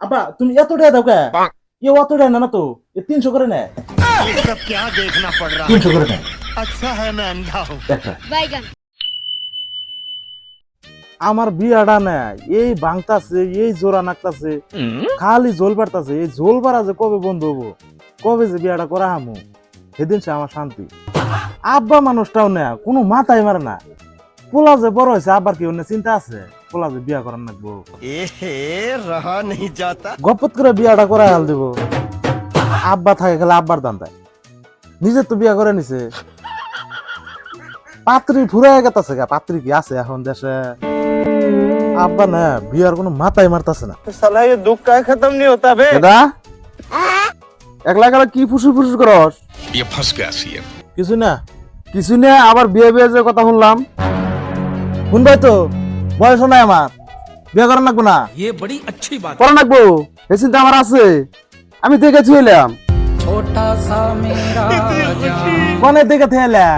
আব্বা তুমি এত টাকা দাও কে? অত টাকা না তো, 300 করে নেয়। ये सब क्या देखना पड़ रहा है? 300 করে নেয়। अच्छा है मैं अंधा हूँ। বাইগান আমার বিয়াটা না এই ভাঙতাছে, এই জোড়া নাকতাছে, খালি জোল বাড়তাছে। এই জোল বাড়া যে কবে বন্ধ হবো, কবে যে বিয়াটা করা হামু, সেদিন সে আমার শান্তি। আব্বা মানুষটাও না কোনো মাথায় মারে না। পোলা যে বড় হয়েছে, আব্বার কি অন্য চিন্তা আছে? পোলা যে বিয়া করার নাকবো, रहा नहीं जाता। গপত করে বিয়াটা করা হাল দিব। আব্বা থাকে খেলে আব্বার দান দেয়, নিজে তো বিয়া করে নিছে। পাত্রী ফুরাই গেতাছে গা, পাত্রী কি আছে এখন দেশে? আব্বা না বিয়ার কোনো মাথায় মারতাছে না। साला ये दुख का खत्म नहीं होता बे। দাদা একলা একলা কি ফুসুর ফুসুর করস? ये फंस गया सीएम। কিছু না, কিছু না। আবার বিয়ে বিয়ে যে কথা শুনলাম, শুনবাই তো বয়স নাই আমার, বিয়ে করার নাকবো না। ये बड़ी अच्छी बात। করার নাকবো এই চিন্তা আমার আছে। আমি দেখে থুইলাম কোনে দেখে থুইলাম,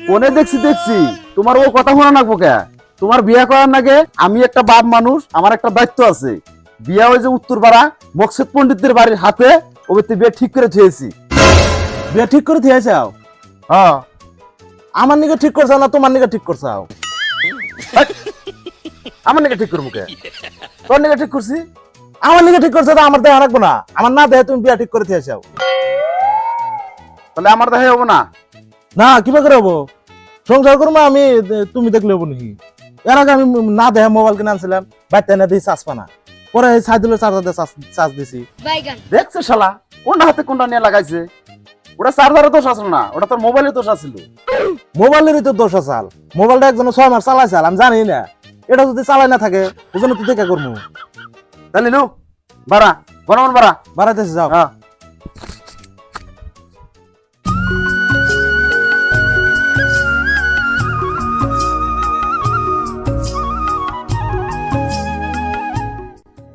কোনে দেখছি তোমার ও কথা শোনা নাকবো কে? তোমার বিয়ে করার নাগে আমি একটা বাপ মানুষ, আমার একটা দায়িত্ব আছে। বিয়া ওই যে উত্তরপাড়া মকসুদ পণ্ডিতদের বাড়ির হাতে ওই বিয়ে ঠিক করে থুয়েছি। বিয়ে ঠিক করে থুয়েছাও? হ্যাঁ। আমার নিকে ঠিক করছাও না তোমার নিকে ঠিক করছাও? আমার নিকে ঠিক করবো কে? তোর নিকে ঠিক করছি? আমার নিকে ঠিক করছে তো আমার দেহ রাখবো না? আমার না দেহে তুমি বিয়া ঠিক করে থুয়েছাও, তাহলে আমার দেহে হবো না? না কিভাবে করে হবো? সংসার করবো আমি, তুমি দেখলে হবো নাকি? এর আগে আমি না দেহে মোবাইল কিনে আনছিলাম, বাইতে না দিয়ে চার্জ পানা, পরে সাইদুলের চার্জার দিয়ে চার্জ দিছি। বাইগান দেখছে শালা কোনটা হাতে কোনটা নিয়ে লাগাইছে। ওটা চার্জারের দোষ আসল না, ওটা তোর মোবাইলের দোষ আছিল। মোবাইলেরই তো দোষ আসাল। মোবাইলটা একজন 6 মাস চালাইছাল, আমি জানি না। এটা যদি চালাই না থাকে ওজন্য তুই দেখা করবো। তাহলে নো বাড়া বরাবর বাড়া বাড়াইতেছে যাও। হ্যাঁ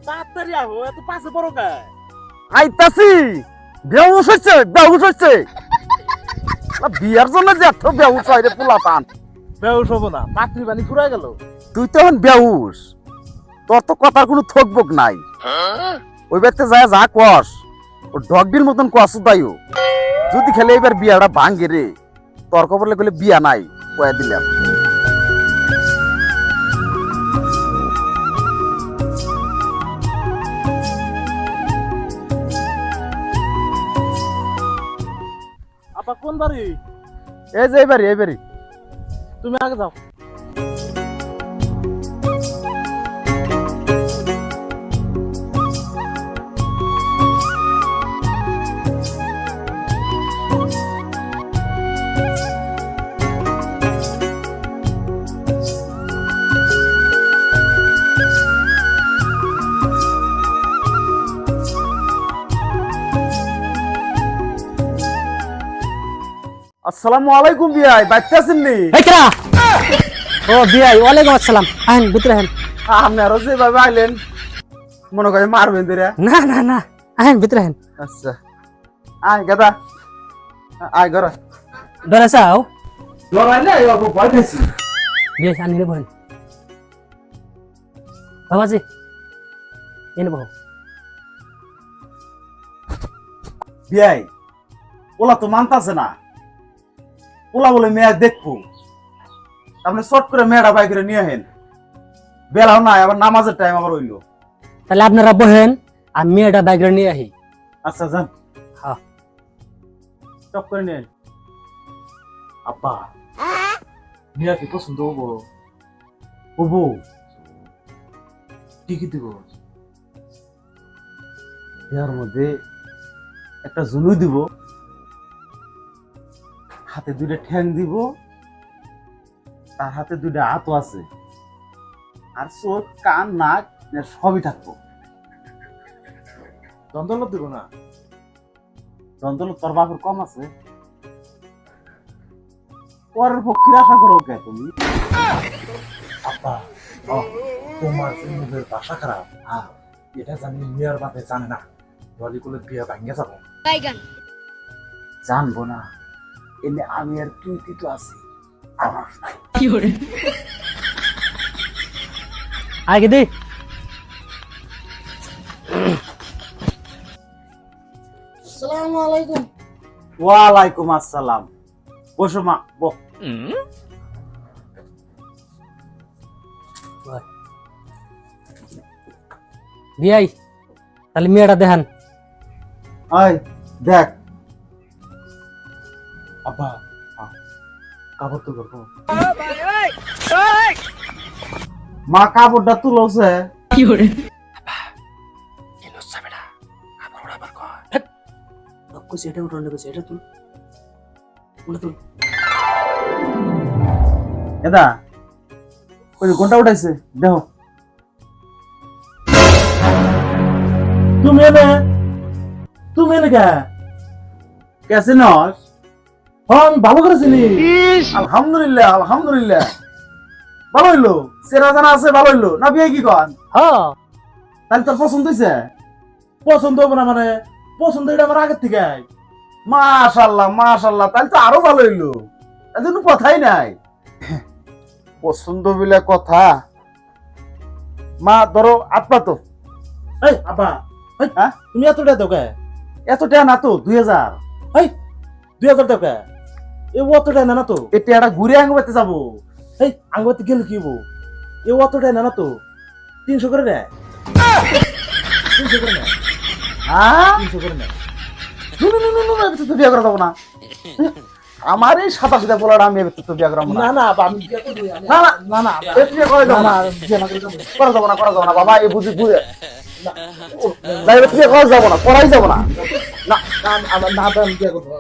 তাড়াতাড়ি আহো, এত পাশে বড় গায় আইতাছি। বেউস হচ্ছে, বেউস হচ্ছে। বিয়ার জন্য যে এত বেউস হয় রে পোলা পান। বেউস হবো না, পাত্রী বানি ফুরাই গেল। তুই তো এখন বেউস, তোর তো কথার কোনো থকবক নাই। ওই বাড়িতে যায় যা কস ও ডগডির মতন কস তাইও। যদি খেলে এবার বিয়াটা ভাঙ্গে রে, তর্ক বললে গেলে বিয়া নাই কয়া দিলাম। আপা কোন বাড়ি? এই যে এই বাড়ি, এই বাড়ি। তুমি আগে যাও। আসসালামু আলাইকুম বিয়াই, বাইতে আছেন নি? একরা ও বিয়াই ওয়ালাইকুম আসসালাম। আহেন ভিতরে আহেন। আপনারা যেভাবে আইলেন মনে করে মারবেন ধরে। না না না আহেন ভিতরে আহেন। আচ্ছা আয় গাদা, আয় ঘরে। ডরে চাও লড়াই না এই অল্প ভয় পেয়েছি। বিয়াই আনি রে বহেন বাবাজি এনে বহ। বিয়াই ওলা তো মানতাছে না। ওলা বলে মেয়ে দেখবো, আপনি শর্ট করে মেয়েটা বাই করে নিয়ে আহেন। বেলাও নাই, আবার নামাজের টাইম আবার হইলো। তাহলে আপনারা বহেন, আমি মেয়েটা বাইক নিয়ে আহি। আচ্ছা যান। হ্যাঁ টপ করে নিয়ে আহেন। আব্বা মেয়ে কি পছন্দ হবো? হবো কি দিব? বিয়ার মধ্যে একটা জুলুই দিব, হাতে 2টা ঠ্যাং দিব, তার হাতে 2টা হাতও আছে, আর চোখ কান নাক সবই থাকবো। দন্তলত দিব না? দন্তলত তোর বাপের কম আছে? পরের পক্ষের আশা করো কে তুমি? আব্বা তোমার নিজের বাসা খারাপ, এটা জানি মেয়ের বাপে জানে না, বলি করলে বিয়ে ভাঙ্গে যাবো। বাইগান জানবো না, এনে আমি আর তুই তো আছি। আমার কি করে আগে দে আসসালামু আলাইকুম। ওয়ালাইকুম আসসালাম। বসো মা, বস। বিয়াই তাহলে মেয়েটা দেখান। আয় দেখ। আব্বা কাপড় তুলো। মা কাপড়টা তুলছে। এটা উঠো এটা তুল তুল। এদা ওই ঘন্টা উঠাইছে দেখো। তুমি এনে কেসে নস? হন ভালো করেছিলি। আলহামদুলিল্লাহ আলহামদুলিল্লাহ ভালো হইলো। সেরা জানা আছে ভালো হইলো না? বিয়ে কি কন? হ্যাঁ তাহলে তোর পছন্দ হয়েছে? পছন্দ হবে না মানে? পছন্দ এটা আমার আগের থেকে। মাশাআল্লাহ মাশাআল্লাহ, তাহলে তো আরো ভালো হইলো। তাহলে কোনো কথাই নাই। পছন্দ বলে কথা। মা ধরো আপনা তো। এই আব্বা, হ্যাঁ তুমি এত টাকা দাও কে? এত টাকা না তো, 2000। এই 2000 টাকা এ অত টাকা না তো। এই টাকাটা ঘুরে আঙ্গুবাতে যাবো। এই আঙ্গুবাতে গেলে কি হবো? এ অত টাকা না তো, 300 করে নেয়। 300 করে নেয়। হ্যাঁ 300 করে নেয়। বিয়ে করা যাবো না। আমার এই সাদা সাদা বলাটা আমি তো বিয়ে করা না। না আমি বিয়ে করব না। না না বিয়ে করা যাবো না। করা যাবো না, করা যাবো না বাবা। এই বুঝি বুঝে না, বিয়ে করা যাবো না, করাই যাবো না। না না আমি বিয়ে করবো।